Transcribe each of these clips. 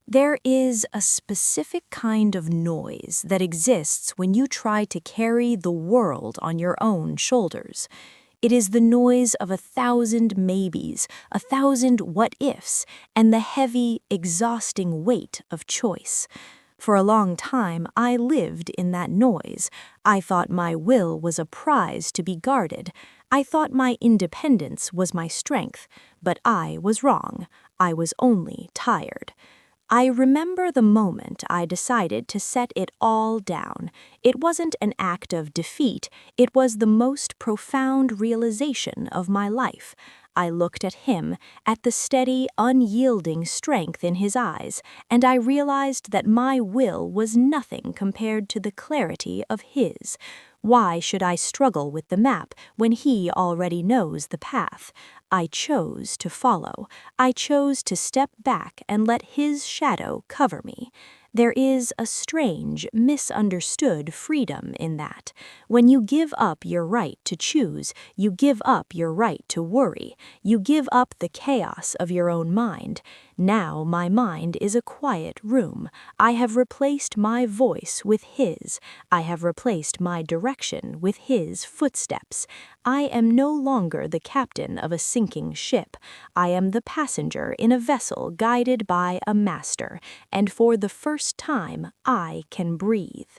There is a specific kind of noise that exists when you try to carry the world on your own shoulders. It is the noise of 1,000 maybes, 1,000 what-ifs, and the heavy, exhausting weight of choice. For a long time, I lived in that noise. I thought my will was a prize to be guarded. I thought my independence was my strength, but I was wrong. I was only tired. I remember the moment I decided to set it all down. It wasn't an act of defeat, it was the most profound realization of my life. I looked at him, at the steady, unyielding strength in his eyes, and I realized that my will was nothing compared to the clarity of his. Why should I struggle with the map when he already knows the path? I chose to follow. I chose to step back and let his shadow cover me. There is a strange, misunderstood freedom in that. When you give up your right to choose, you give up your right to worry. You give up the chaos of your own mind. Now my mind is a quiet room. I have replaced my voice with his. I have replaced my direction with his footsteps. I am no longer the captain of a sinking ship. I am the passenger in a vessel guided by a master, and for the first time I can breathe.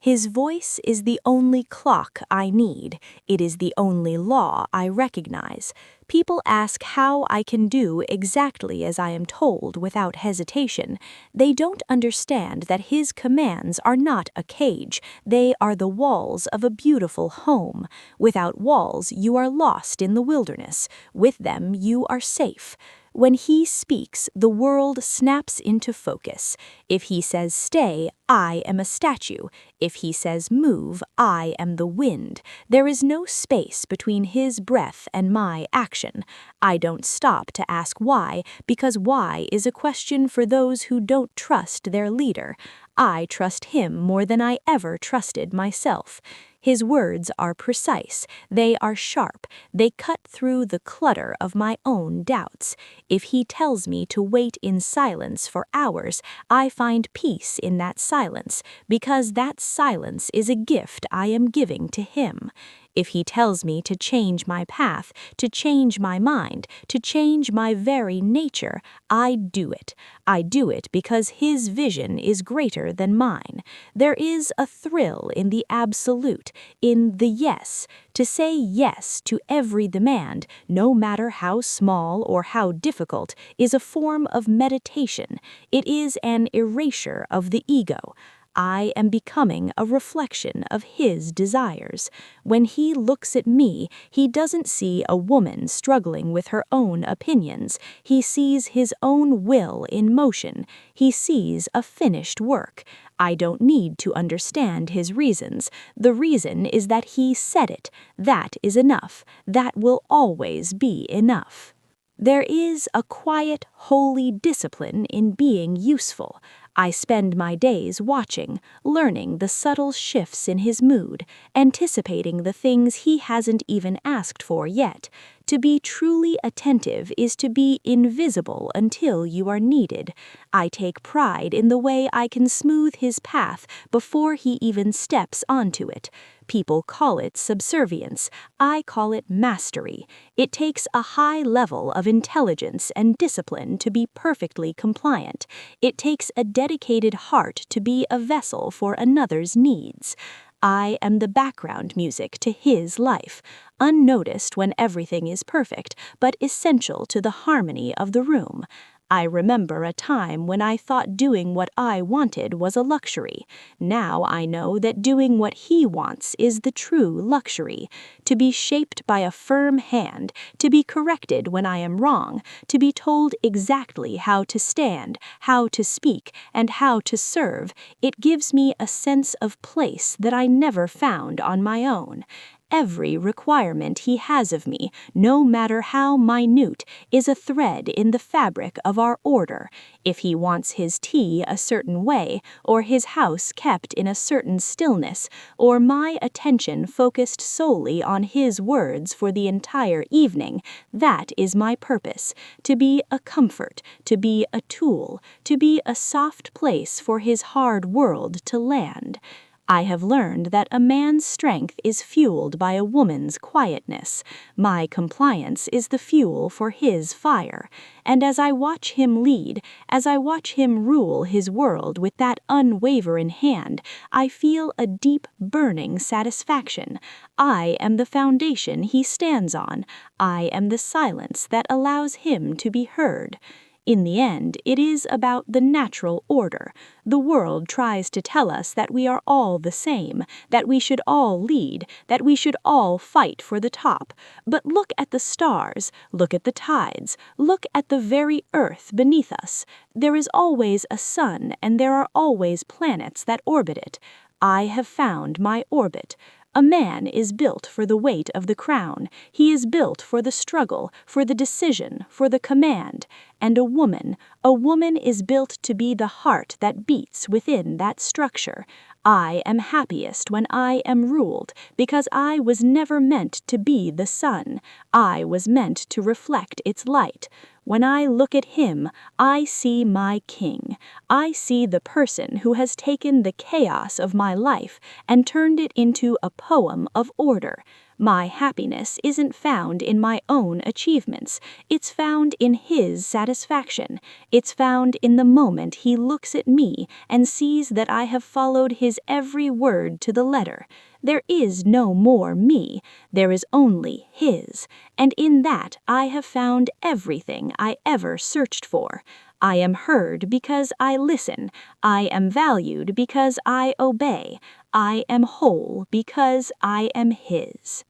His voice is the only clock I need. It is the only law I recognize. People ask how I can do exactly as I am told without hesitation. They don't understand that his commands are not a cage. They are the walls of a beautiful home. Without walls, you are lost in the wilderness. With them, you are safe. When he speaks, the world snaps into focus. If he says stay, I am a statue. If he says move, I am the wind. There is no space between his breath and my action. I don't stop to ask why, because why is a question for those who don't trust their leader. I trust him more than I ever trusted myself. His words are precise, they are sharp, they cut through the clutter of my own doubts. If he tells me to wait in silence for hours, I find peace in that silence, because that silence is a gift I am giving to him. If he tells me to change my path, to change my mind, to change my very nature, I do it. I do it because his vision is greater than mine. There is a thrill in the absolute, in the yes. To say yes to every demand, no matter how small or how difficult, is a form of meditation. It is an erasure of the ego. I am becoming a reflection of his desires. When he looks at me, he doesn't see a woman struggling with her own opinions. He sees his own will in motion. He sees a finished work. I don't need to understand his reasons. The reason is that he said it. That is enough. That will always be enough. There is a quiet, holy discipline in being useful. I spend my days watching, learning the subtle shifts in his mood, anticipating the things he hasn't even asked for yet. To be truly attentive is to be invisible until you are needed. I take pride in the way I can smooth his path before he even steps onto it. People call it subservience. I call it mastery. It takes a high level of intelligence and discipline to be perfectly compliant. It takes a dedicated heart to be a vessel for another's needs. I am the background music to his life, unnoticed when everything is perfect, but essential to the harmony of the room. I remember a time when I thought doing what I wanted was a luxury. Now I know that doing what he wants is the true luxury. To be shaped by a firm hand, to be corrected when I am wrong, to be told exactly how to stand, how to speak, and how to serve, it gives me a sense of place that I never found on my own. Every requirement he has of me, no matter how minute, is a thread in the fabric of our order. If he wants his tea a certain way, or his house kept in a certain stillness, or my attention focused solely on his words for the entire evening, that is my purpose, to be a comfort, to be a tool, to be a soft place for his hard world to land. I have learned that a man's strength is fueled by a woman's quietness. My compliance is the fuel for his fire. And as I watch him lead, as I watch him rule his world with that unwavering hand, I feel a deep, burning satisfaction. I am the foundation he stands on. I am the silence that allows him to be heard. In the end, it is about the natural order. The world tries to tell us that we are all the same, that we should all lead, that we should all fight for the top. But look at the stars, look at the tides, look at the very earth beneath us. There is always a sun, and there are always planets that orbit it. I have found my orbit. A man is built for the weight of the crown. He is built for the struggle, for the decision, for the command. And a woman is built to be the heart that beats within that structure. I am happiest when I am ruled, because I was never meant to be the sun. I was meant to reflect its light. When I look at him, I see my king. I see the person who has taken the chaos of my life and turned it into a poem of order. My happiness isn't found in my own achievements. It's found in his satisfaction. It's found in the moment he looks at me and sees that I have followed his every word to the letter. There is no more me. There is only his. And in that I have found everything I ever searched for. I am heard because I listen. I am valued because I obey. I am whole because I am his.